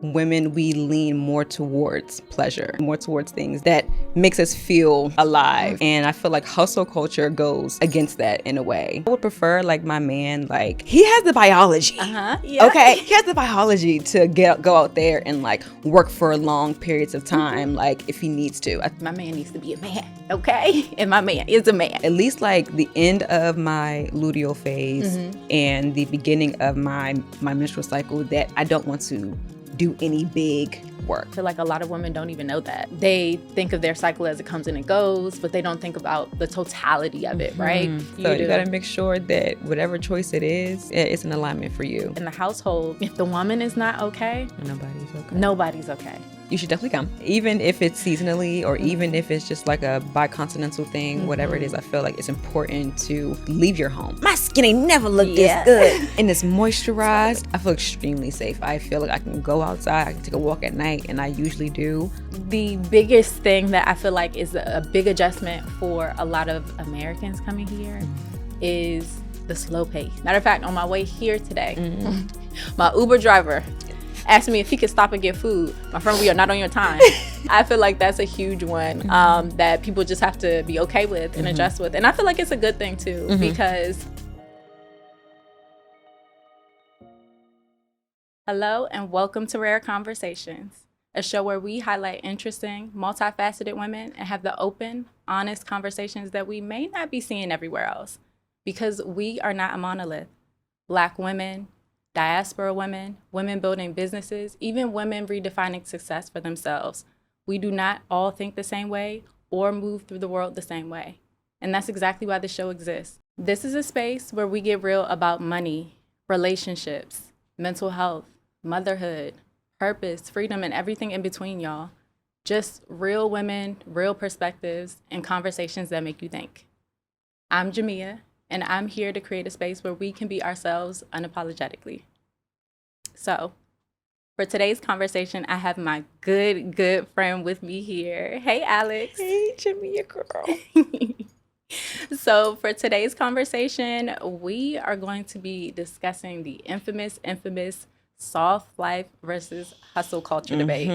women, we lean more towards pleasure, more towards things that makes us feel alive. And I feel like hustle culture goes against that in a way. I would prefer like my man, like he has the biology. Yeah. Okay, he has the biology to go out there and like work for long periods of time, like if he needs to. My man needs to be a man, okay? And my man is a man. At least like the end of my luteal phase and the beginning of my menstrual cycle, that I don't want to do any big work. I feel like a lot of women don't even know that. They think of their cycle as it comes and it goes, but they don't think about the totality of it, right? So you gotta make sure that whatever choice it is, it's an alignment for you. In the household, if the woman is not okay, nobody's okay. You should definitely come. Even if it's seasonally or even if it's just like a bicontinental thing, whatever it is, I feel like it's important to leave your home. My skin ain't never looked this good. And it's moisturized. I feel extremely safe. I feel like I can go outside, I can take a walk at night, and I usually do. The biggest thing that I feel like is a big adjustment for a lot of Americans coming here is the slow pace. Matter of fact, on my way here today, my Uber driver asked me if he could stop and get food. My friend, we are not on your time. I feel like that's a huge one that people just have to be okay with and adjust with. And I feel like it's a good thing too, because hello and welcome to Rare Conversations, a show where we highlight interesting, multifaceted women and have the open, honest conversations that we may not be seeing everywhere else, because we are not a monolith. Black women, diaspora women, women building businesses, even women redefining success for themselves. We do not all think the same way or move through the world the same way. And that's exactly why the show exists. This is a space where we get real about money, relationships, mental health, motherhood, purpose, freedom, and everything in between, y'all. Just real women, real perspectives, and conversations that make you think. I'm Jamia, and I'm here to create a space where we can be ourselves unapologetically. So, for today's conversation, I have my good friend with me here. Hey, Alex. Hey, Jamia girl. So, for today's conversation, we are going to be discussing the infamous soft life versus hustle culture debate.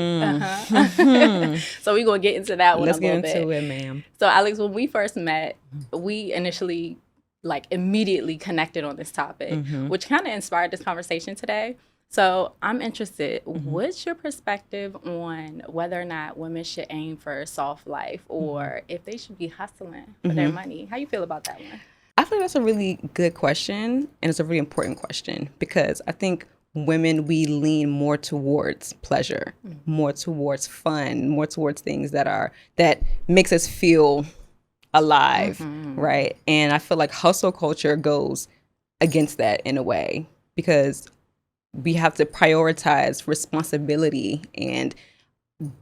So, we're going to get into that one a little bit. Let's get into it, ma'am. So, Alex, when we first met, we initially immediately connected on this topic, which kind of inspired this conversation today. So I'm interested, what's your perspective on whether or not women should aim for a soft life or if they should be hustling for their money? How you feel about that one? I feel that's a really good question, and it's a really important question, because I think women, we lean more towards pleasure, more towards fun, more towards things that makes us feel alive, right? And I feel like hustle culture goes against that in a way, because we have to prioritize responsibility and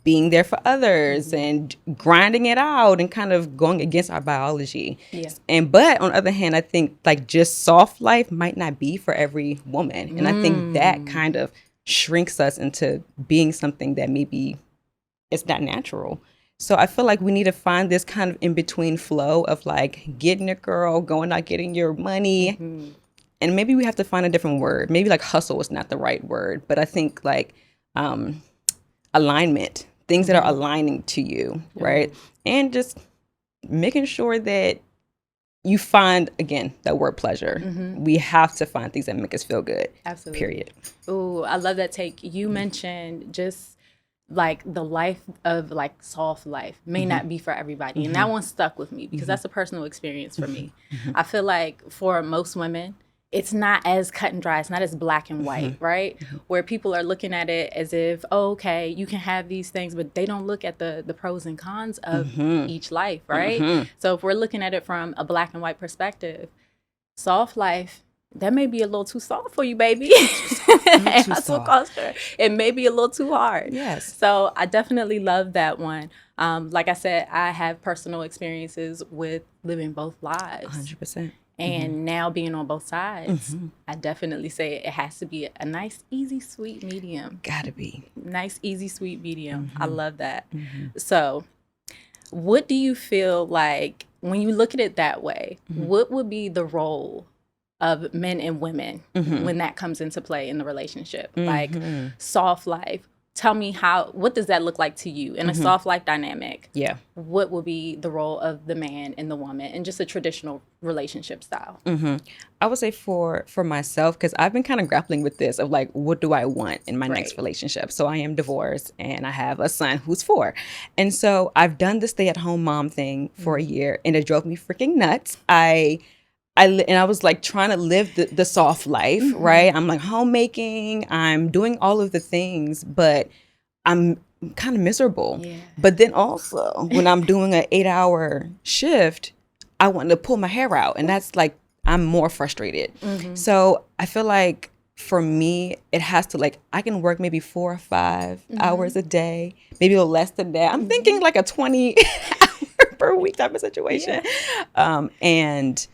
being there for others and grinding it out and kind of going against our biology. But on the other hand, I think like just soft life might not be for every woman. And I think that kind of shrinks us into being something that maybe it's not natural. So I feel like we need to find this kind of in-between flow of like getting a girl, going out, getting your money. And maybe we have to find a different word. Maybe like hustle is not the right word, but I think like alignment, things that are aligning to you, right? And just making sure that you find, again, that word pleasure. We have to find things that make us feel good. Absolutely. Period. Ooh, I love that take. You mentioned just like the life of like soft life may not be for everybody. And that one stuck with me because that's a personal experience for me. I feel like for most women, it's not as cut and dry. It's not as black and white, right? Where people are looking at it as if, oh, okay, you can have these things, but they don't look at the pros and cons of each life, right? So if we're looking at it from a black and white perspective, soft life, that may be a little too soft for you, baby. And hustle culture, it may be a little too hard. Yes. So I definitely love that one. Like I said, I have personal experiences with living both lives. 100%. And now being on both sides, I definitely say it has to be a nice, easy, sweet medium. Gotta be. Nice, easy, sweet medium. I love that. So what do you feel like, when you look at it that way, what would be the role of men and women when that comes into play in the relationship? Like soft life tell me what does that look like to you in a soft life dynamic? Yeah. What will be the role of the man and the woman in just a traditional relationship style? I would say for myself, because I've been kind of grappling with this of like, what do I want in my next Right. relationship? So I am divorced and I have a son who's 4. And so I've done the stay-at-home mom thing for a year and it drove me freaking nuts. And I was like trying to live the soft life, right? I'm like homemaking, I'm doing all of the things, but I'm kind of miserable. Yeah. But then also when I'm doing an 8-hour shift, I want to pull my hair out. And that's like, I'm more frustrated. So I feel like for me, it has to like, I can work maybe 4 or 5 hours a day, maybe a little less than that. I'm thinking like a 20 hour per week type of situation. And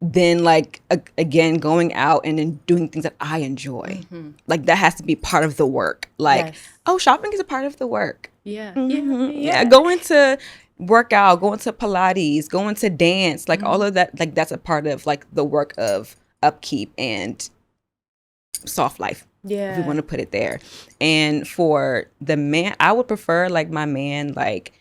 then like, again, going out and then doing things that I enjoy. Like that has to be part of the work. Like, oh, shopping is a part of the work. Yeah. Yeah. Going to work out, going to Pilates, going to dance, like all of that, like that's a part of like the work of upkeep and soft life. Yeah. If we want to put it there. And for the man, I would prefer like my man, like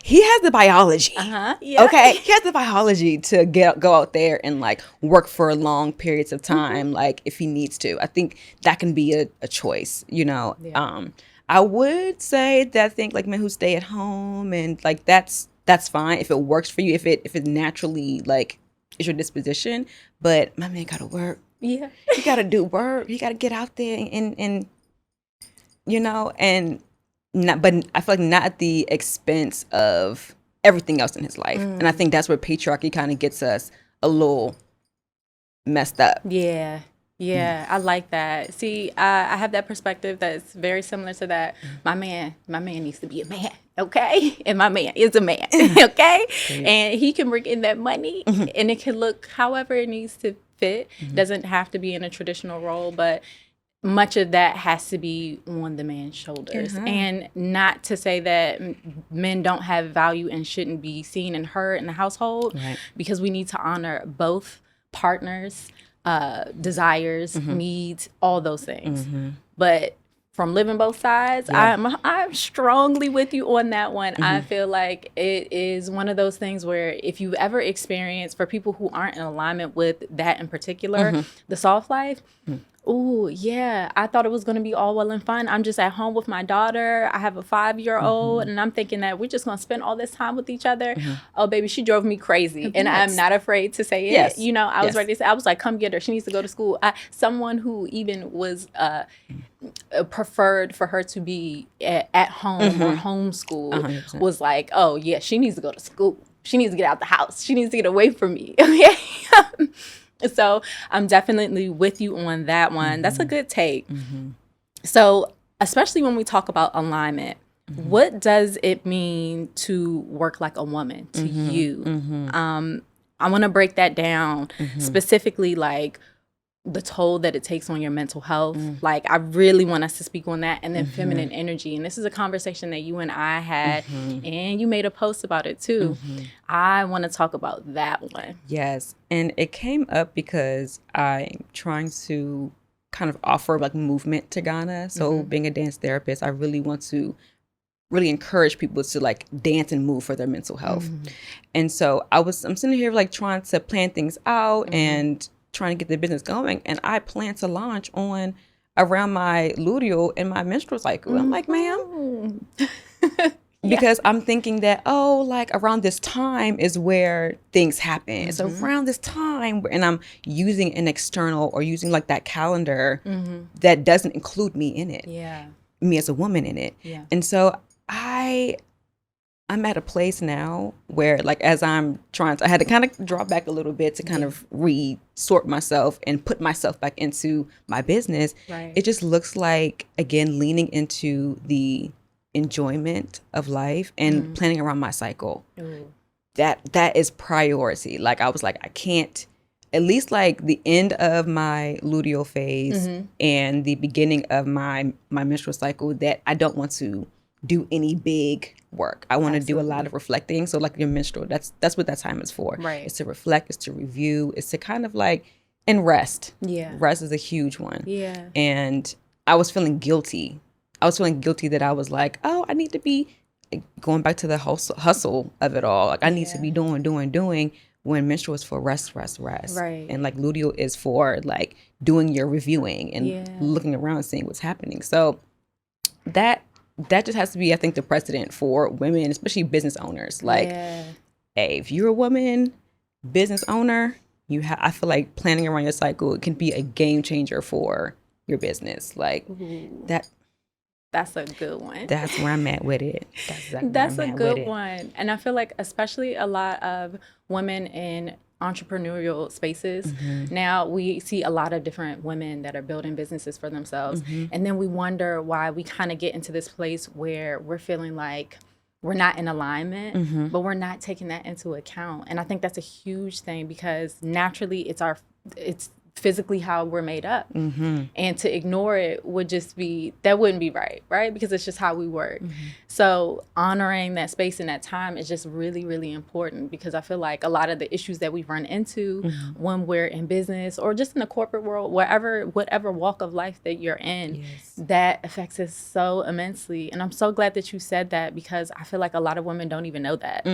he has the biology. Yeah. Okay. He has the biology to go out there and like work for long periods of time, like if he needs to. I think that can be a choice, you know. Yeah. I would say that I think like men who stay at home and like that's fine if it works for you, if it naturally like is your disposition. But my man gotta work. Yeah. He gotta do work. He gotta get out there and you know, and not, but I feel like not at the expense of everything else in his life. And I think that's where patriarchy kind of gets us a little messed up. Yeah. Yeah, I like that. See, I have that perspective that's very similar to that. My man needs to be a man, okay? And my man is a man, okay? And he can bring in that money, and it can look however it needs to fit. Doesn't have to be in a traditional role, but much of that has to be on the man's shoulders. And not to say that men don't have value and shouldn't be seen and heard in the household, because we need to honor both partners' desires, needs, all those things. But from living both sides, I'm strongly with you on that one. I feel like it is one of those things where if you ever experience, for people who aren't in alignment with that in particular, the soft life, oh, yeah, I thought it was going to be all well and fun. I'm just at home with my daughter. I have a 5-year-old, and I'm thinking that we're just going to spend all this time with each other. Oh, baby, she drove me crazy, and I'm not afraid to say it. You know, I was ready to say, I was like, come get her. She needs to go to school. Someone who even was preferred for her to be at home or homeschooled 100%. Was like, oh, yeah, she needs to go to school. She needs to get out the house. She needs to get away from me. Okay. So I'm definitely with you on that one. That's a good take. So especially when we talk about alignment, what does it mean to work like a woman to you? I want to break that down specifically, like the toll that it takes on your mental health. Like I really want us to speak on that, and then feminine energy. And this is a conversation that you and I had, and you made a post about it too. I want to talk about that one. Yes. And it came up because I'm trying to kind of offer like movement to Ghana. So being a dance therapist, I really want to really encourage people to like dance and move for their mental health. And so I'm sitting here like trying to plan things out and trying to get the business going, and I plan to launch on around my luteal and my menstrual cycle. I'm like, ma'am, because I'm thinking that, oh, like around this time is where things happen. It's around this time, and I'm using an external or using like that calendar that doesn't include me in it. Me as a woman in it. And so I'm at a place now where like as I'm trying to, I had to kind of draw back a little bit to kind of resort myself and put myself back into my business. It just looks like, again, leaning into the enjoyment of life and planning around my cycle. That is priority. Like I was like, I can't, at least like the end of my luteal phase and the beginning of my menstrual cycle, that I don't want to do any big work. I want to do a lot of reflecting. So like your menstrual, that's what that time is for. It's to reflect, it's to review, it's to kind of like, and rest. Rest is a huge one. And I was feeling guilty. I was feeling guilty that I was like, oh, I need to be going back to the hustle of it all. Like I need to be doing when menstrual is for rest. Right. And like luteal is for like doing your reviewing and looking around and seeing what's happening. So that just has to be, I think, the precedent for women, especially business owners. Like, hey, if you're a woman, business owner, I feel like planning around your cycle, it can be a game changer for your business. Like that's a good one. That's where I'm at with it. That's a good one. And I feel like especially a lot of women in entrepreneurial spaces, now we see a lot of different women that are building businesses for themselves. And then we wonder why we kind of get into this place where we're feeling like we're not in alignment, but we're not taking that into account. And I think that's a huge thing because naturally it's physically how we're made up. And to ignore it wouldn't be right? Because it's just how we work. So honoring that space and that time is just really, really important because I feel like a lot of the issues that we run into when we're in business or just in the corporate world, whatever walk of life that you're in, that affects us so immensely. And I'm so glad that you said that because I feel like a lot of women don't even know that.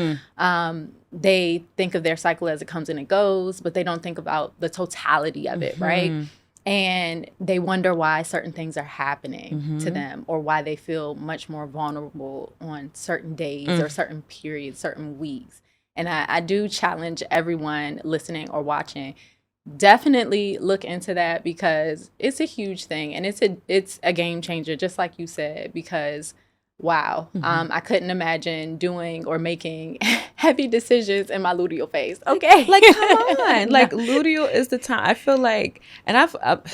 They think of their cycle as it comes and it goes, but they don't think about the totality of it, right? And they wonder why certain things are happening to them or why they feel much more vulnerable on certain days or certain periods, certain weeks. And I do challenge everyone listening or watching, definitely look into that because it's a huge thing and it's a game changer, just like you said, because wow. I couldn't imagine doing or making heavy decisions in my luteal phase. Okay. Like, come on. Like, luteal is the time. I feel like, and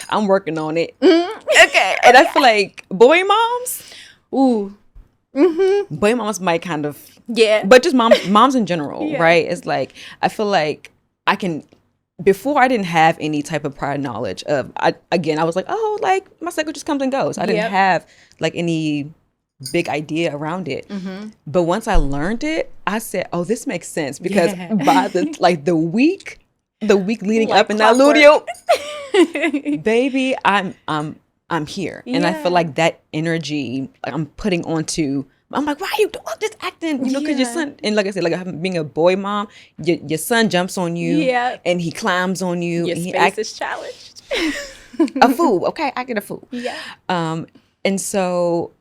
I'm working on it. Okay. And I feel like boy moms, boy moms might kind of, but just moms in general, right? It's like, I feel like before I didn't have any type of prior knowledge of, I was like, oh, like my cycle just comes and goes. I didn't have like any big idea around it. But once I learned it, I said, oh, this makes sense because by the week leading like up in that luteal, baby, I'm here. And I feel like that energy I'm putting onto, I'm like, why are you doing this acting? You know, because your son, and like I said, like being a boy mom, your son jumps on you and he climbs on you. Your and space is challenged. A food. Okay, I get a food. And so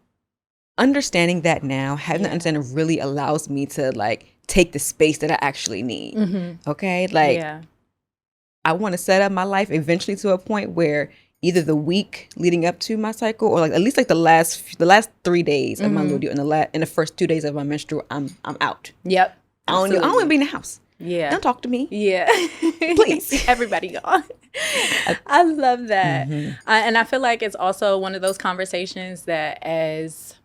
understanding that now, having that understanding really allows me to like take the space that I actually need. Okay, like I want to set up my life eventually to a point where either the week leading up to my cycle or like at least like the last 3 days of my luteal and in the first 2 days of my menstrual, I'm out. I don't want to be in the house. Don't talk to me. Please. Everybody gone. I love that. And I feel like it's also one of those conversations that as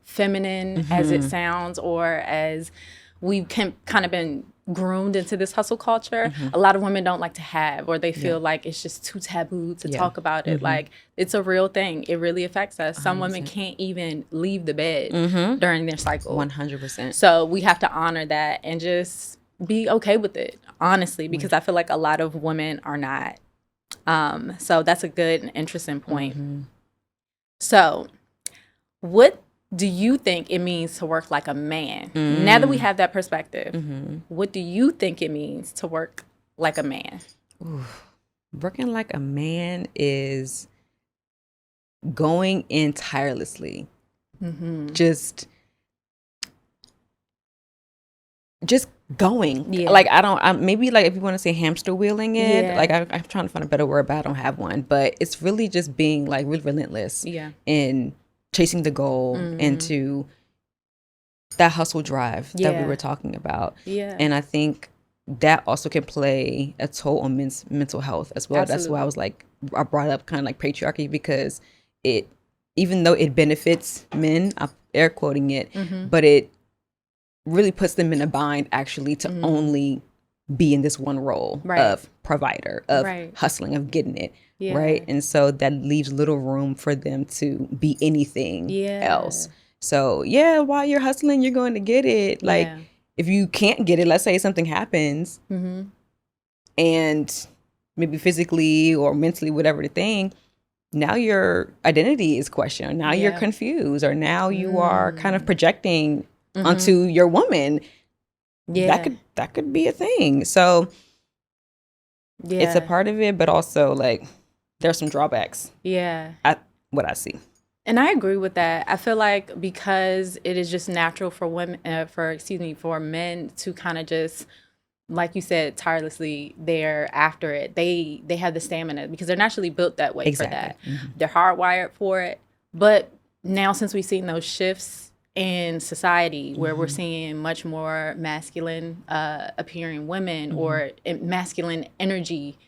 feminine as it sounds or as we've kind of been groomed into this hustle culture, a lot of women don't like to have, or they feel like it's just too taboo to talk about it. Like it's a real thing. It really affects us. Some 100%. Women can't even leave the bed during their cycle. 100%. So we have to honor that and just be okay with it, honestly, because I feel like a lot of women are not. So that's a good and interesting point. So what do you think it means to work like a man? Now that we have that perspective, what do you think it means to work like a man? Working like a man is going in tirelessly. Just going. Like maybe like if you want to say hamster wheeling it, like I'm trying to find a better word, but I don't have one. But it's really just being like really relentless in chasing the goal into that hustle drive that we were talking about. And I think that also can play a toll on men's mental health as well. That's why I brought up kind of like patriarchy, because even though it benefits men, I'm air quoting it, but it really puts them in a bind actually to only be in this one role of provider, of hustling, of getting it. Right. And so that leaves little room for them to be anything else. So while you're hustling, you're going to get it. Like if you can't get it, let's say something happens and maybe physically or mentally, whatever the thing, now your identity is questioned. Now you're confused, or now you are kind of projecting onto your woman. Yeah. That could be a thing. So it's a part of it, but also like there's some drawbacks. Yeah. What I see. And I agree with that. I feel like because it is just natural for women, for men to kind of just, like you said, tirelessly, they're after it. They have the stamina because they're naturally built that way for that. They're hardwired for it. But now, since we've seen those shifts in society where we're seeing much more masculine appearing women or masculine energy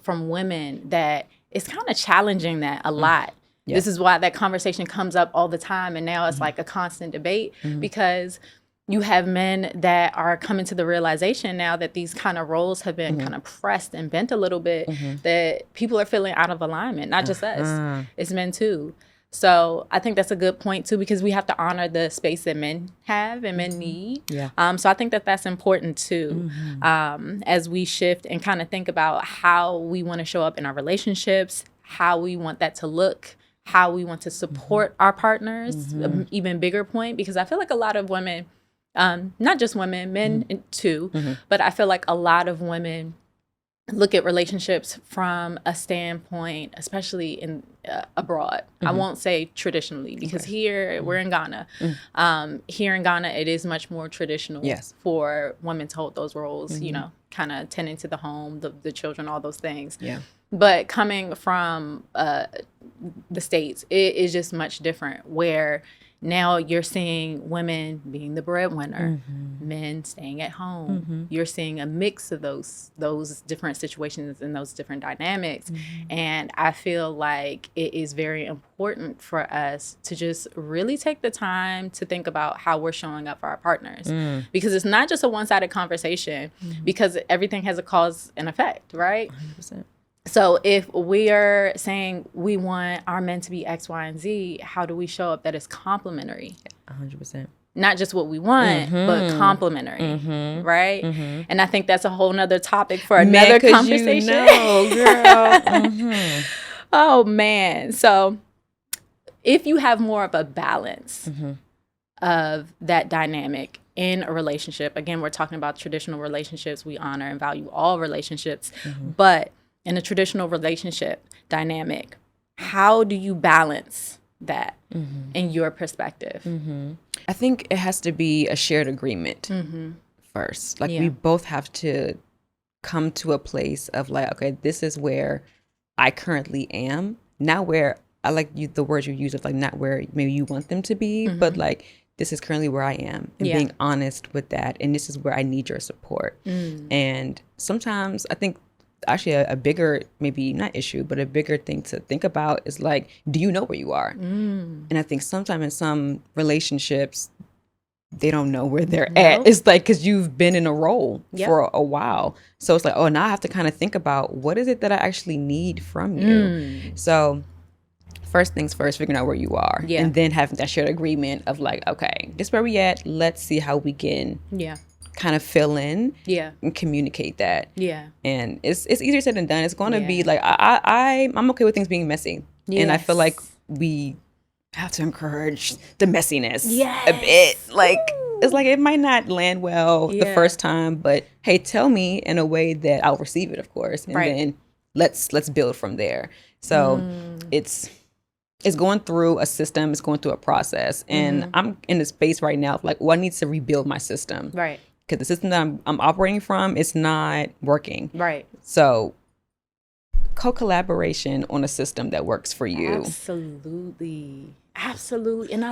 from women, that it's kind of challenging that a lot. Yep. This is why that conversation comes up all the time. And now it's like a constant debate because you have men that are coming to the realization now that these kind of roles have been kind of pressed and bent a little bit, that people are feeling out of alignment, not just us, it's men too. So I think that's a good point too, because we have to honor the space that men have and men need. Yeah. So I think that that's important too, as we shift and kind of think about how we want to show up in our relationships, how we want that to look, how we want to support our partners, an even bigger point, because I feel like a lot of women, not just women, men too, but I feel like a lot of women look at relationships from a standpoint, especially in abroad. I won't say traditionally, because here we're in Ghana. Here in Ghana, it is much more traditional for women to hold those roles, you know, kind of tending to the home, the children, all those things. Yeah. But coming from the States, it is just much different, where now you're seeing women being the breadwinner, men staying at home. You're seeing a mix of those different situations and those different dynamics. And I feel like it is very important for us to just really take the time to think about how we're showing up for our partners. Because it's not just a one-sided conversation, because everything has a cause and effect, right? 100%. So if we are saying we want our men to be X, Y, and Z, how do we show up that is complementary? 100%. Not just what we want, but complementary, right? And I think that's a whole nother topic for another conversation. Girl. Oh, man. So if you have more of a balance of that dynamic in a relationship, again, we're talking about traditional relationships. We honor and value all relationships, but in a traditional relationship dynamic, how do you balance that in your perspective? I think it has to be a shared agreement first. Like we both have to come to a place of like, okay, this is where I currently am. Not where, I like the words you use of like not where maybe you want them to be, but like this is currently where I am, and being honest with that. And this is where I need your support. And sometimes I think actually a bigger, maybe not issue, but a bigger thing to think about is like, do you know where you are? And I think sometimes in some relationships, they don't know where they're at. It's like, because you've been in a role for a while. So it's like, oh, now I have to kind of think about what is it that I actually need from you? So first things first, figuring out where you are. And then having that shared agreement of like, okay, this is where we at. Let's see how we can kind of fill in and communicate that. And it's easier said than done. It's going to be like, I'm okay with things being messy. And I feel like we have to encourage the messiness a bit. Like, it's like, it might not land well the first time, but hey, tell me in a way that I'll receive it, of course. And then let's build from there. So it's going through a system. It's going through a process. And I'm in a space right now of like, well, I need to rebuild my system. Right. Because the system that I'm operating from, it's not working. Right. So co-collaboration on a system that works for you. Absolutely. And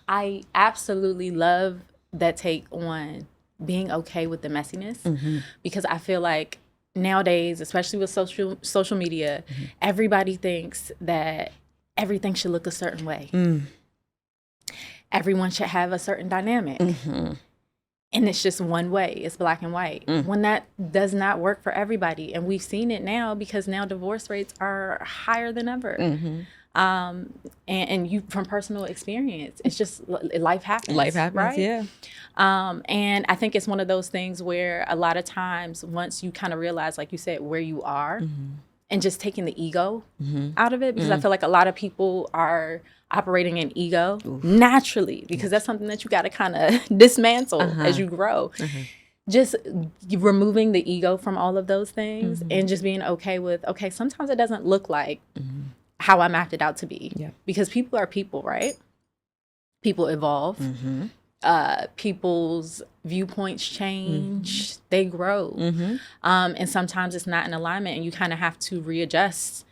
I absolutely love that take on being okay with the messiness, because I feel like nowadays, especially with social media, everybody thinks that everything should look a certain way. Everyone should have a certain dynamic. And it's just one way. It's black and white. When that does not work for everybody. And we've seen it now, because now divorce rates are higher than ever. And you, from personal experience, it's just life happens. Life happens, right? And I think it's one of those things where a lot of times, once you kind of realize, like you said, where you are and just taking the ego out of it, because I feel like a lot of people are operating in ego naturally, because that's something that you got to kind of dismantle as you grow. Just removing the ego from all of those things and just being okay with, okay, sometimes it doesn't look like how I'm acted out to be, because people are people, right? People evolve. People's viewpoints change, they grow. And sometimes it's not in alignment, and you kind of have to readjust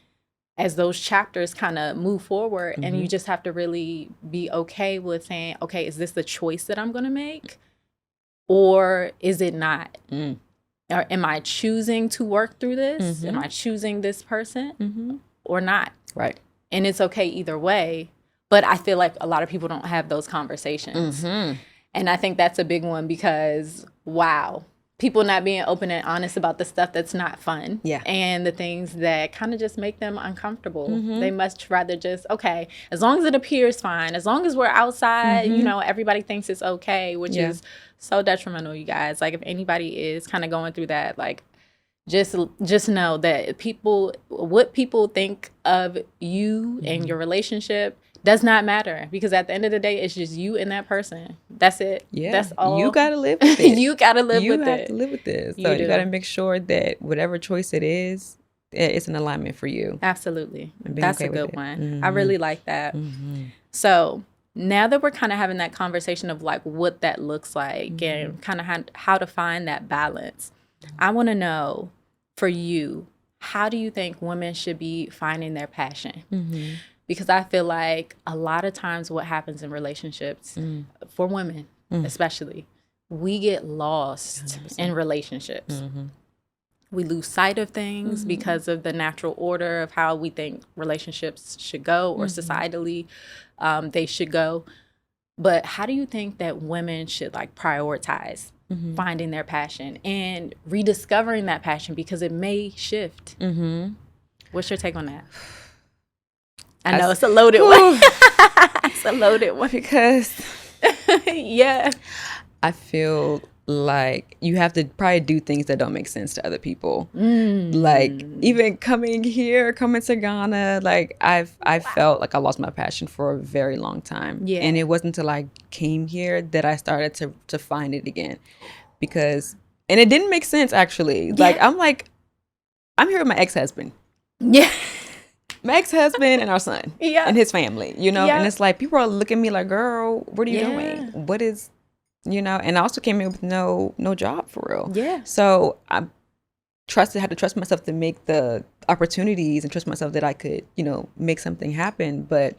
as those chapters kind of move forward. And you just have to really be okay with saying, okay, is this the choice that I'm going to make, or is it not? Or am I choosing to work through this? Am I choosing this person or not? Right. And it's okay either way. But I feel like a lot of people don't have those conversations. And I think that's a big one, because, wow, people not being open and honest about the stuff that's not fun. And the things that kind of just make them uncomfortable. They must rather just, okay, as long as it appears fine, as long as we're outside, you know, everybody thinks it's okay, which is so detrimental, you guys. Like, if anybody is kind of going through that, like, just know that what people think of you and your relationship does not matter, because at the end of the day, it's just you and that person. That's it. That's all. You got to live with it. You got to live with it. You have to live with this. So you got to make sure that whatever choice it is, it's an alignment for you. Absolutely. That's a good one. I really like that. So now that we're kind of having that conversation of like what that looks like and kind of how to find that balance, I want to know, for you, how do you think women should be finding their passion? Because I feel like a lot of times what happens in relationships, for women especially, we get lost 100%. In relationships. We lose sight of things because of the natural order of how we think relationships should go, or societally they should go. But how do you think that women should like prioritize finding their passion and rediscovering that passion, because it may shift? What's your take on that? I know it's a loaded one. It's a loaded one, because I feel like you have to probably do things that don't make sense to other people. Like, even coming to Ghana, like I felt like I lost my passion for a very long time. And it wasn't until I came here that I started to find it again, and it didn't make sense, actually. Like, I'm here with my ex-husband. My ex-husband and our son and his family, you know, and it's like, people are looking at me like, girl, what are you doing? What is, you know, and I also came in with no job, for real. So I had to trust myself to make the opportunities and trust myself that I could, you know, make something happen. But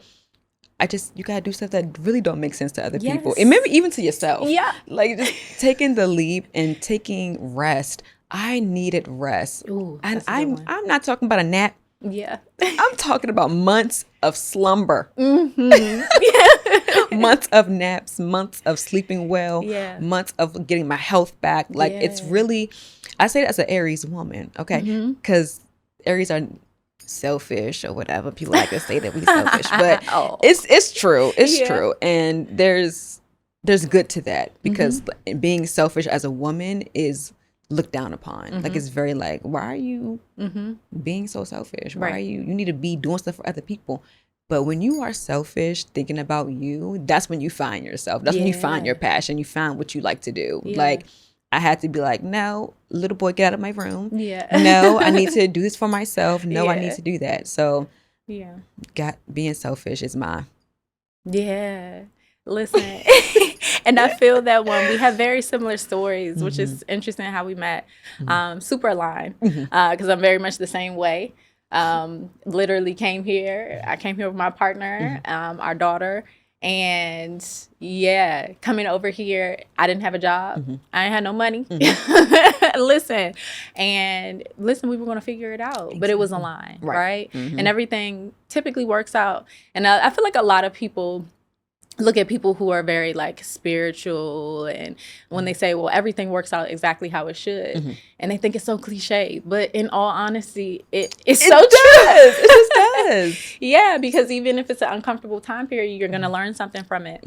you gotta do stuff that really don't make sense to other people, and maybe even to yourself. Like, just taking the leap and taking rest. I needed rest. And I'm not talking about a nap. I'm talking about months of slumber. Months of naps, months of sleeping well, months of getting my health back. Like, it's really, I say that as an Aries woman, okay? Because Aries are selfish or whatever. People like to say that we selfish, but it's true. It's true. And there's good to that, because being selfish as a woman is looked down upon. Like, it's very like, why are you being so selfish? Why are you need to be doing stuff for other people? But when you are selfish, thinking about you, that's when you find yourself. That's when you find your passion. You find what you like to do. Like, I had to be like, no, little boy, get out of my room. No, I need to do this for myself. No, I need to do that. So being selfish is my. Listen. And I feel that one, we have very similar stories, which is interesting how we met. Super aligned, because I'm very much the same way. Literally came here. I came here with my partner, our daughter. And coming over here, I didn't have a job. I ain't had no money. Listen, we were going to figure it out, but it was aligned, right? And everything typically works out. And I feel like a lot of people look at people who are very like spiritual, and when they say, well, everything works out exactly how it should, and they think it's so cliche, but in all honesty, it so true. It just does. Because even if it's an uncomfortable time period, you're going to learn something from it.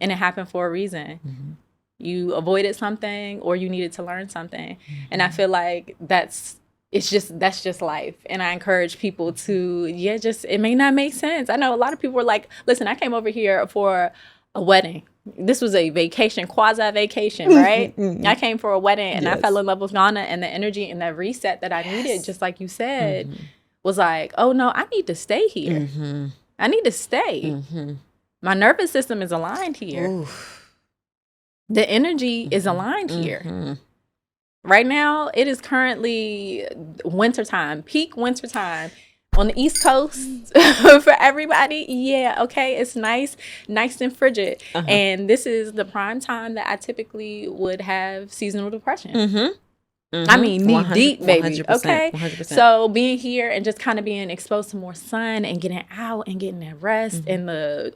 And it happened for a reason. You avoided something, or you needed to learn something. And I feel like that's that's just life. And I encourage people to, it may not make sense. I know a lot of people were like, listen, I came over here for a wedding. This was a vacation, quasi vacation, right? I came for a wedding and I fell in love with Ghana, and the energy and that reset that I needed, just like you said, was like, oh no, I need to stay here. I need to stay. My nervous system is aligned here. Oof. The energy is aligned here. Right now, it is currently wintertime, peak wintertime on the East Coast for everybody. Yeah, okay, it's nice and frigid. And this is the prime time that I typically would have seasonal depression. I mean, knee deep, baby. 100%, okay. 100%. So being here and just kind of being exposed to more sun and getting out and getting that rest and the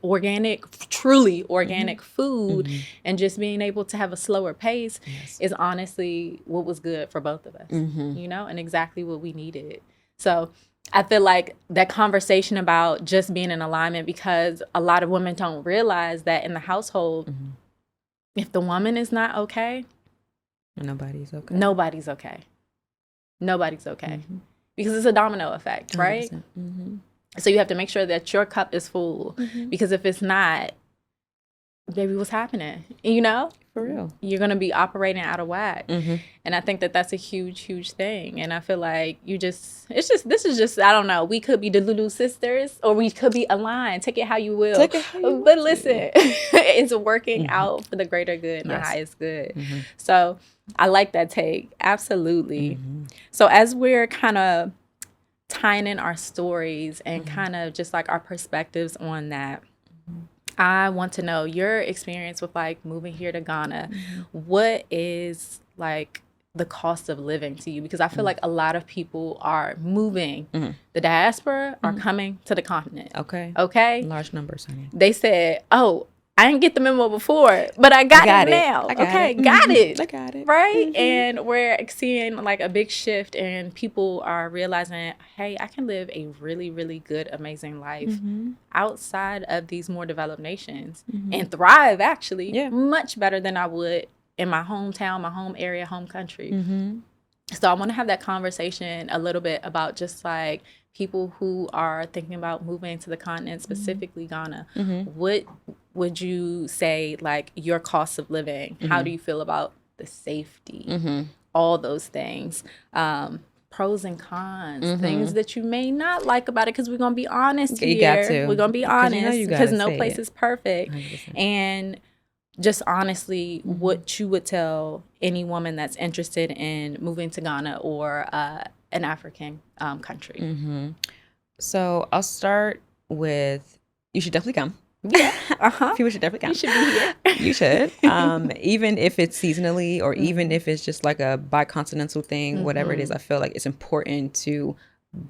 truly organic food and just being able to have a slower pace is honestly what was good for both of us, you know, and exactly what we needed. So I feel like that conversation about just being in alignment, because a lot of women don't realize that in the household, if the woman is not okay, nobody's okay. Because it's a domino effect, right? So you have to make sure that your cup is full, because if it's not, baby, what's happening? You know, for real, you're gonna be operating out of whack. And I think that that's a huge thing. And I feel like this is just I don't know, we could be the Lulu sisters or we could be aligned. Take it how you will. But listen, it's working out for the greater good and the highest good. So I like that take. Absolutely. So as we're kind of tying in our stories and kind of just like our perspectives on that, I want to know your experience with like moving here to Ghana. What is like the cost of living to you? Because I feel like a lot of people are moving. The diaspora are coming to the continent. Okay. Large numbers, honey. They said, oh, I didn't get the memo before, but I got it now. Got it. I got it. Right? And we're seeing like a big shift, and people are realizing, hey, I can live a really, really good, amazing life outside of these more developed nations and thrive actually much better than I would in my hometown, my home area, home country. So I want to have that conversation a little bit about just like people who are thinking about moving to the continent, specifically Ghana. What would you say, like, your cost of living? How do you feel about the safety? All those things. Pros and cons, things that you may not like about it, because we're going to be honest here. You got to. We're going to be honest, because no place is perfect. 100%. And just honestly, what you would tell any woman that's interested in moving to Ghana or an African country. So I'll start with, you should definitely come. People should definitely come. You should be here. You should. Even if it's seasonally or even if it's just like a bicontinental thing, whatever it is, I feel like it's important to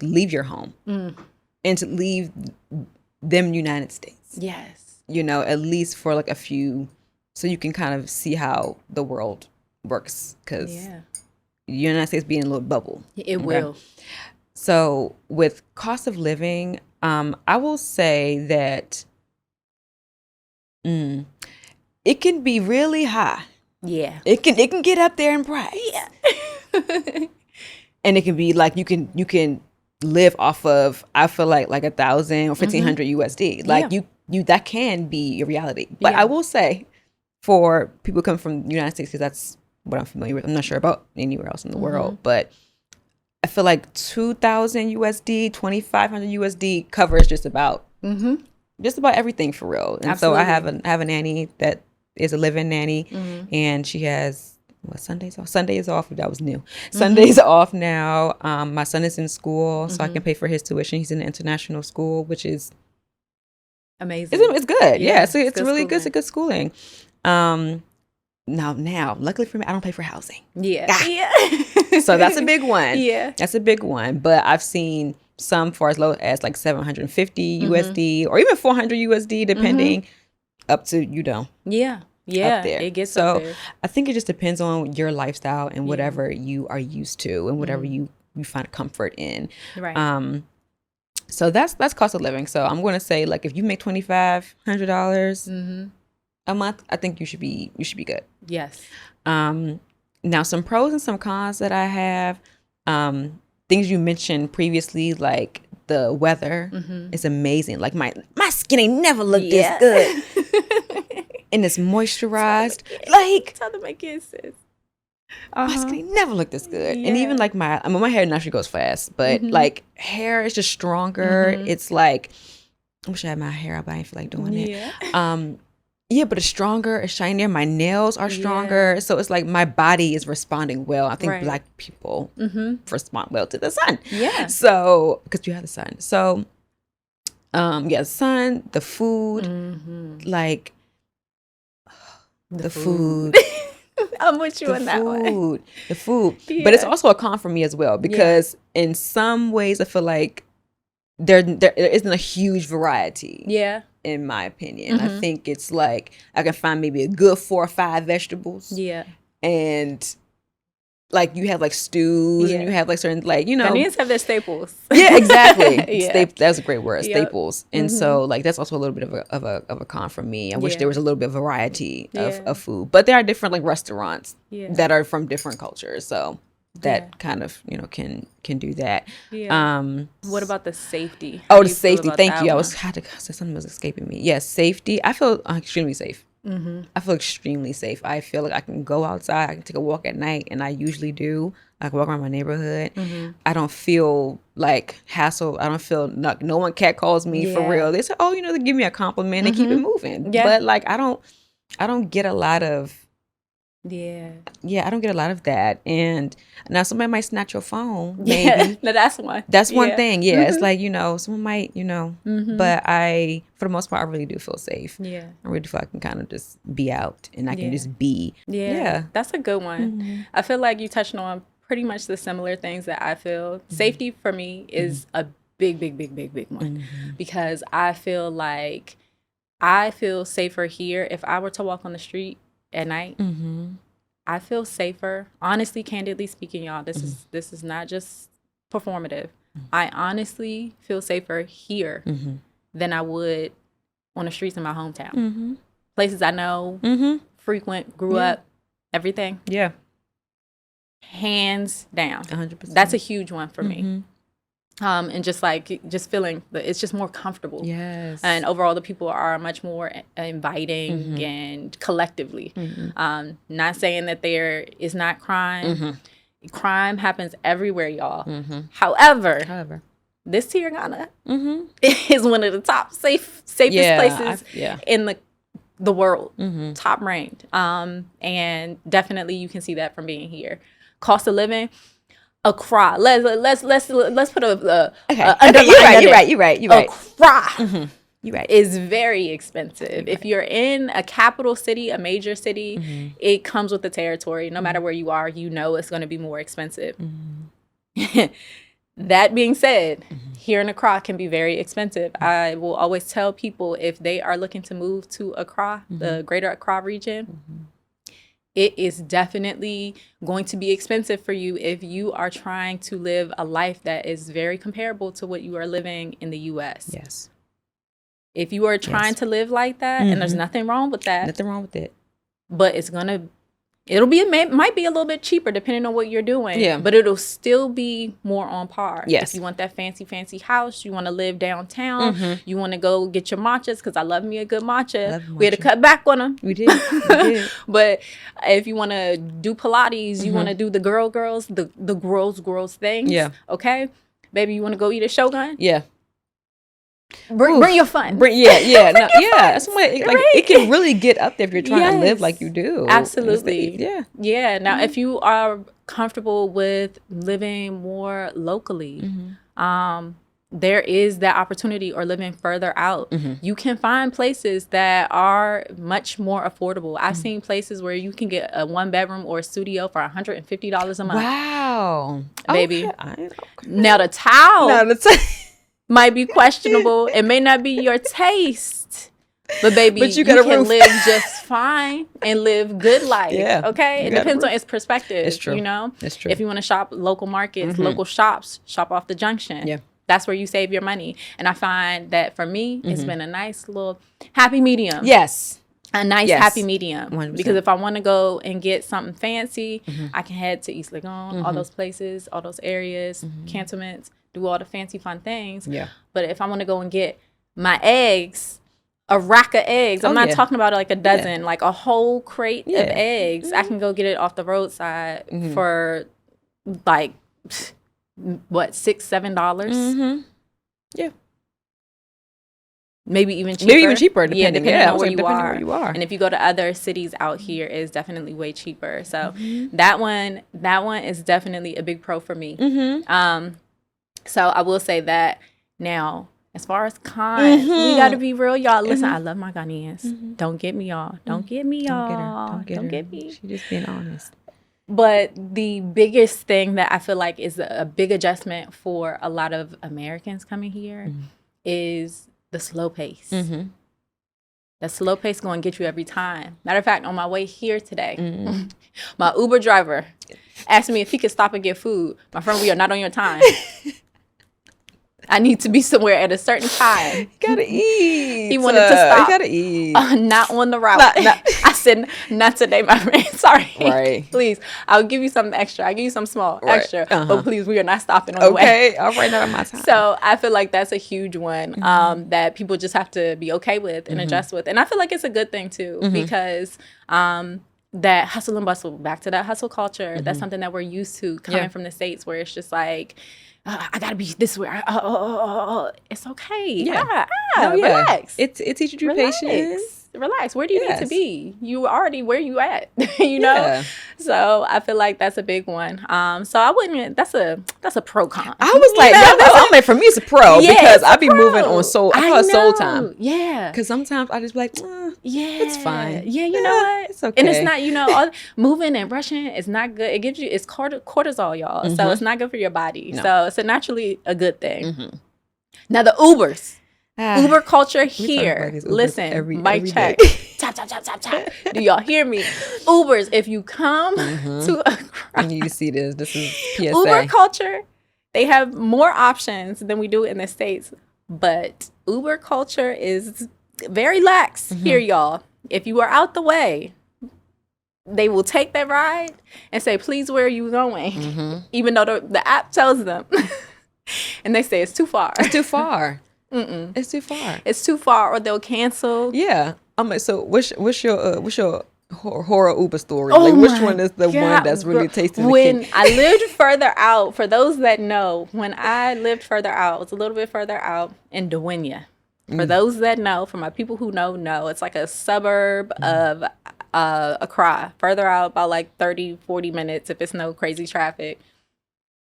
leave your home and to leave them United States. Yes. You know, at least for like a few, so you can kind of see how the world works, because the United States being a little bubble. It will. So with cost of living, I will say that it can be really high. Yeah. It can get up there in price. Yeah. And it can be like you can live off of, I feel like 1,000 or 1,500 USD. Like you that can be your reality. But I will say, for people coming from the United States, because that's what I'm familiar with. I'm not sure about anywhere else in the world, but I feel like 2,000 USD, 2,500 USD covers just about everything for real. And so I have a nanny that is a live-in nanny, and she has Sundays off. Sunday is off. That was new. Sunday's off now. My son is in school, so I can pay for his tuition. He's in an international school, which is amazing. It's good. Yeah, so it's really good. It's a good schooling. Now, luckily for me, I don't pay for housing. Yeah. So that's a big one. Yeah. That's a big one. But I've seen some for as low as like 750 USD or even 400 USD, depending, up to, Yeah. Up there. It gets up there. I think it just depends on your lifestyle and whatever you are used to and whatever you find comfort in. Right. So that's cost of living. So I'm going to say, like, if you make $2,500 a month, I think you should be good. Yes. Now, some pros and some cons that I have. things you mentioned previously, like the weather is amazing. Like my skin ain't never looked this good. And it's moisturized. Like tell them my kisses. my skin ain't never looked this good. And even like my hair naturally goes fast, but like hair is just stronger. It's like, I wish I had my hair out, but I didn't feel like doing it. Yeah, but it's stronger, it's shinier. My nails are stronger. So it's like my body is responding well. I think Black people respond well to the sun. Yeah. So, because you have the sun. So, the sun, the food, like the food. I'm with you on that one. The food. Yeah. But it's also a con for me as well, because in some ways I feel like there isn't a huge variety. Yeah. In my opinion. I think it's like I can find maybe a good 4 or 5 vegetables. Yeah. And like you have like stews and you have like certain like, you know. Ghanaians have their staples. Yeah, exactly. That's a great word, staples. And so like that's also a little bit of a con for me. I wish there was a little bit of variety of food. But there are different like restaurants that are from different cultures. So that kind of, you know, can do that. What about the safety? The safety. Thank you. I had to say something was escaping me. Yes, safety. I feel extremely safe. I feel extremely safe. I feel like I can go outside. I can take a walk at night, and I usually do. I can walk around my neighborhood. I don't feel like hassle. I don't feel no one catcalls me for real. They say, oh, you know, they give me a compliment and keep it moving. But like I don't get a lot of I don't get a lot of that. And now somebody might snatch your phone, maybe. No, that's one. That's one thing. Yeah. It's like, you know, someone might, you know, but for the most part, I really do feel safe. Yeah. I really feel I can kind of just be out and I can just be. Yeah. That's a good one. I feel like you touched on pretty much the similar things that I feel. Safety for me is a big one, because I feel like I feel safer here. If I were to walk on the street at night, I feel safer. Honestly, candidly speaking, y'all, this is not just performative. I honestly feel safer here than I would on the streets in my hometown. Places I know, frequent, grew up, everything. Yeah. Hands down. 100%. That's a huge one for me. And just feeling that it's just more comfortable. Yes. And overall, the people are much more inviting and collectively. Not saying that there is not crime. Crime happens everywhere, y'all. However, this Tirana is one of the top safest places in the world. Top ranked. And definitely you can see that from being here. Cost of living. Accra. Let's put a underline. You're right. Accra. You're right. Is very expensive. If you're in a capital city, a major city, it comes with the territory. No matter where you are, you know it's going to be more expensive. That being said, here in Accra can be very expensive. I will always tell people if they are looking to move to Accra, the greater Accra region, it is definitely going to be expensive for you if you are trying to live a life that is very comparable to what you are living in the U.S. Yes. If you are trying to live like that, and there's nothing wrong with that. Nothing wrong with it. But might be a little bit cheaper depending on what you're doing. Yeah. But it'll still be more on par. Yes. If you want that fancy house, you want to live downtown, you want to go get your matchas, because I love me a good matcha. We had to cut back on them. We did. But if you want to do Pilates, you want to do the girls things. Yeah. Okay. Baby, you want to go eat a Shogun? Yeah. Bring your fun. That's what it can really get up there if you're trying to live like you do. Absolutely. Yeah. Now, if you are comfortable with living more locally, there is that opportunity, or living further out. You can find places that are much more affordable. I've seen places where you can get a 1-bedroom or a studio for $150 a month. Wow, baby. Okay. Now the towel. Might be questionable. It may not be your taste. But baby, you can live just fine and live good life. Yeah. Okay? It depends on its perspective. It's true. You know? It's true. If you want to shop local markets, local shops, shop off the junction. Yeah. That's where you save your money. And I find that for me, it's been a nice little happy medium. Yes. a nice happy medium. 100%. Because if I want to go and get something fancy, I can head to East Lagoon, all those places, all those areas, cantonments, do all the fancy fun things. Yeah. But if I want to go and get my eggs, a rack of eggs, I'm not talking about like a dozen, like a whole crate of eggs, I can go get it off the roadside for like what, $6-7. Yeah. Maybe even cheaper. Depending on where you are. And if you go to other cities out here, it's definitely way cheaper. So that one is definitely a big pro for me. So I will say that. Now, as far as cons, we got to be real, y'all. Listen, I love my Ghanaians. Don't get me, y'all. Don't get me, y'all. Don't get me. She just being honest. But the biggest thing that I feel like is a big adjustment for a lot of Americans coming here is the slow pace. The slow pace going to get you every time. Matter of fact, on my way here today, my Uber driver asked me if he could stop and get food. My friend, we are not on your time. I need to be somewhere at a certain time. You gotta eat. He wanted to stop. You gotta eat. Not on the route. I said, not today, my friend. Sorry. Right. Please, I'll give you something extra. I'll give you some small extra. But please, we are not stopping on the way. Okay. All right, not on my time. So I feel like that's a huge one that people just have to be okay with and adjust with. And I feel like it's a good thing, too, because that hustle and bustle, back to that hustle culture, that's something that we're used to coming from the States, where it's just like, I gotta be this way. It's okay. Relax. It teaches you patience. Relax. Where do you need to be? You already where you at. You know. Yeah. So I feel like that's a big one. So I wouldn't. That's a pro con. I was like, I'm like, for me it's a pro because I be moving on soul. I call it soul time. Yeah. Because sometimes I just be like, it's fine. Yeah, you know what? It's okay. And it's not, all moving and rushing is not good. It gives you cortisol, y'all. So it's not good for your body. No. So it's naturally a good thing. Now the Ubers. Uber culture here. Listen, mic check. Tap, tap, tap, tap, tap. Do y'all hear me? Ubers, if you come to I need to see this. This is PSA. Uber culture, they have more options than we do in the States. But Uber culture is very lax here, y'all. If you are out the way, they will take that ride and say, please, where are you going? Even though the app tells them. And they say, it's too far. It's too far. It's too far. It's too far, or they'll cancel. Yeah, I'm like, so what's your horror Uber story? Like, which one is the one that's really tasting? When I lived further out, for those that know, when I lived further out, it's a little bit further out in Dawenia. For those that know, for my people who know, it's like a suburb of Accra, further out about like 30-40 minutes if it's no crazy traffic.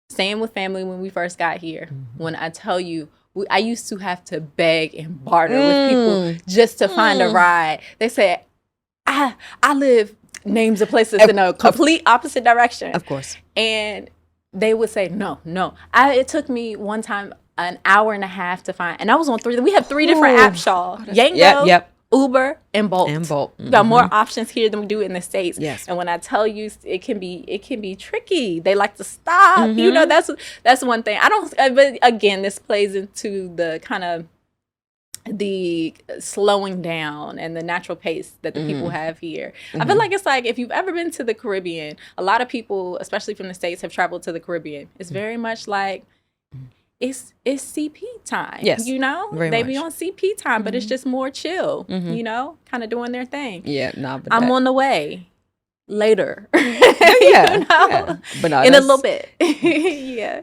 Staying with family when we first got here. When I tell you, I used to have to beg and barter with people just to find a ride. They said, I live names of places in a complete opposite direction. Of course. And they would say, no. It took me one time an hour and a half to find, and I was on 3. We have 3 different apps, y'all. Yango, Uber, and Bolt. We got more options here than we do in the States. Yes. And when I tell you, it can be tricky. They like to stop. You know, that's one thing. But again, this plays into the kind of the slowing down and the natural pace that the people have here. I feel like it's like, if you've ever been to the Caribbean, a lot of people, especially from the States, have traveled to the Caribbean. It's very much like, it's CP time. Yes, you know, they be on CP time, but it's just more chill. You know, kind of doing their thing. Yeah, no, but I'm on the way later. Yeah, but no, in a little bit. Yeah,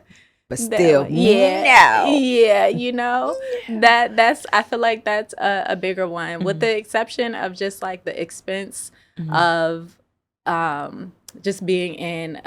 but still, yeah. You know, that's. I feel like that's a bigger one, with the exception of just like the expense of just being in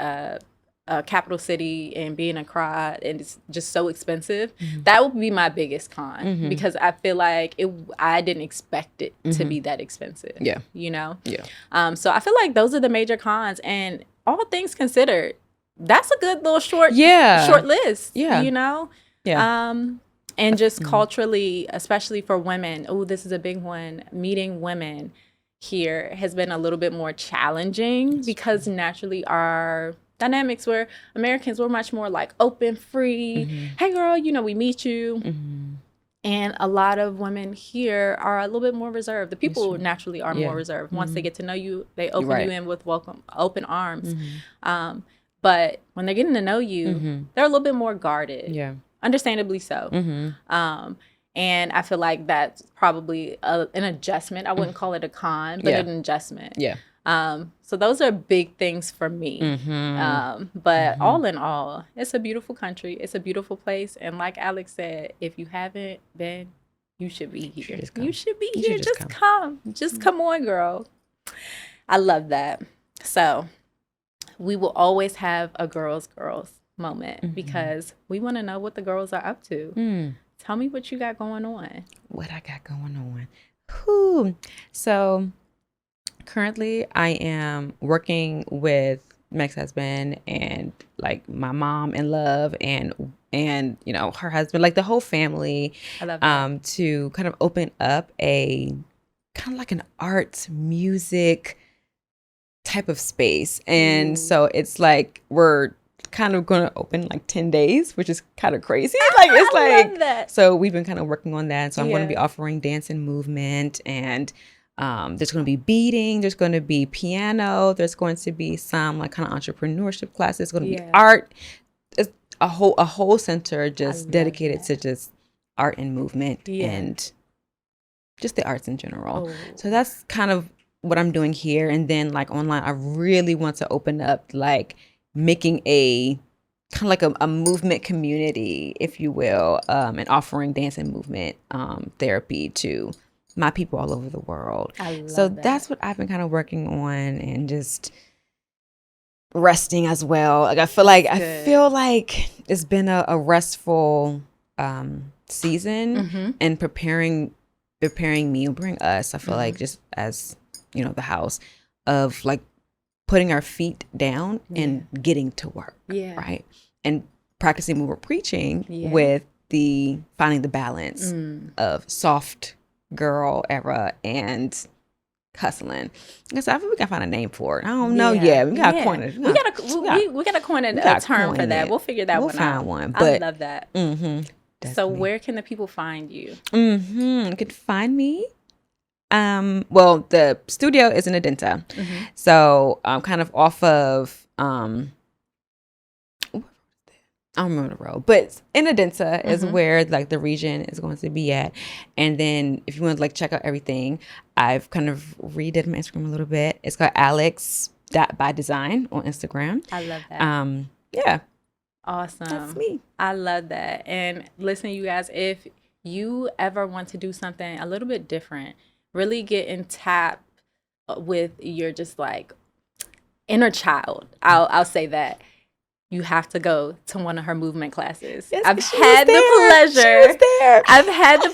a capital city and being a Accra, and it's just so expensive. That would be my biggest con, because I feel like I didn't expect it to be that expensive. Yeah, you know. Yeah. So I feel like those are the major cons, and all things considered, that's a good little short list. Yeah, you know. Yeah. And just culturally, especially for women, this is a big one. Meeting women here has been a little bit more challenging because naturally our dynamics where Americans were much more like open, free. Hey girl, you know, we meet you. And a lot of women here are a little bit more reserved. The people naturally are more reserved. Once they get to know you, they open you in with open arms. But when they're getting to know you, they're a little bit more guarded. Yeah, understandably so. And I feel like that's probably an adjustment. I wouldn't call it a con, but an adjustment. Yeah. So those are big things for me. But all in all, it's a beautiful country. It's a beautiful place. And like Alex said, if you haven't been, you should be here. You should be here. Just come. Just come on, girl. I love that. So we will always have a girls moment because we want to know what the girls are up to. Tell me what you got going on. What I got going on. Whew. So currently I am working with my ex-husband and like my mom in love and you know her husband, like the whole family. I love that. To kind of open up a kind of like an arts music type of space. And so it's like we're kind of going to open like 10 days, which is kind of crazy. Like it's like that. So we've been kind of working on that. So I'm going to be offering dance and movement, and there's going to be beading, there's going to be piano, there's going to be some like kind of entrepreneurship classes, there's going to be art. It's a whole center just dedicated to just art and movement and just the arts in general. So that's kind of what I'm doing here. And then like online, I really want to open up like making a kind of like a movement community, if you will, and offering dance and movement therapy to my people all over the world. So that's what I've been kind of working on, and just resting as well. Like I feel like it's been a restful season, and preparing me and preparing us. I feel like just as you know, the house of like putting our feet down and getting to work, right? And practicing what we're preaching with the finding the balance of soft girl era and hustling. So I think we gotta find a name for it. I don't know yet. We gotta coin it. We gotta coin a term for that. We'll figure that one out. We'll find one. But I love that. So where can the people find you? You can find me. Well, the studio is in Adenta. So I'm kind of off of I don't remember the road, but in Adenta is where like the region is going to be at. And then if you want to like check out everything, I've kind of redid my Instagram a little bit. It's called alex.bydesign on Instagram. I love that. Yeah. Awesome. That's me. I love that. And listen, you guys, if you ever want to do something a little bit different, really get in tap with your just like inner child. I'll say that. You have to go to one of her movement classes. Yes, I've had the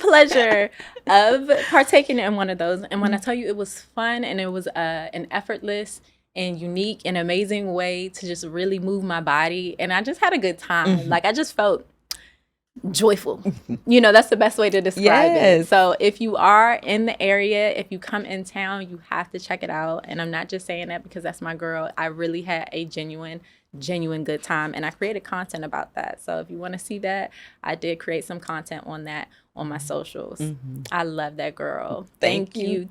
pleasure of partaking in one of those. And when I tell you it was fun, and it was an effortless and unique and amazing way to just really move my body. And I just had a good time. Like I just felt joyful. You know, that's the best way to describe it. So if you are in the area, if you come in town, you have to check it out. And I'm not just saying that because that's my girl. I really had a genuine good time, and I created content about that. So if you want to see that, I did create some content on that on my socials. I love that, girl. Thank you.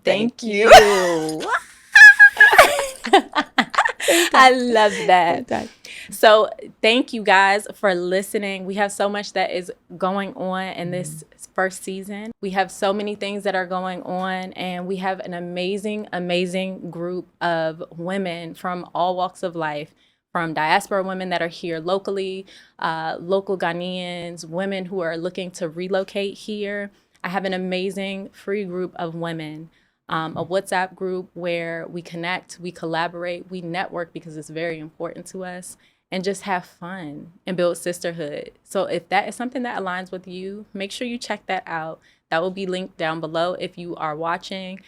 I love that. So thank you guys for listening. We have so much that is going on in this first season. We have so many things that are going on, and we have an amazing group of women from all walks of life, from diaspora women that are here locally, local Ghanaians, women who are looking to relocate here. I have an amazing free group of women, a WhatsApp group where we connect, we collaborate, we network because it's very important to us, and just have fun and build sisterhood. So if that is something that aligns with you, make sure you check that out. That will be linked down below if you are watching.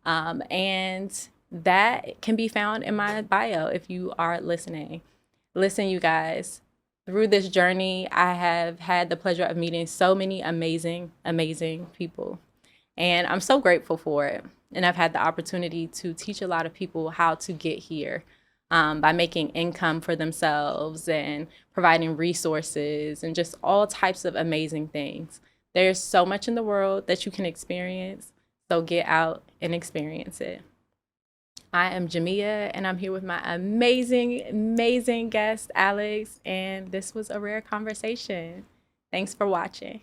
And that can be found in my bio if you are listening. Listen, you guys, through this journey, I have had the pleasure of meeting so many amazing people. And I'm so grateful for it. And I've had the opportunity to teach a lot of people how to get here by making income for themselves and providing resources and just all types of amazing things. There's so much in the world that you can experience, so get out and experience it. I am Jamia, and I'm here with my amazing, amazing guest, Alex, and this was a rare conversation. Thanks for watching.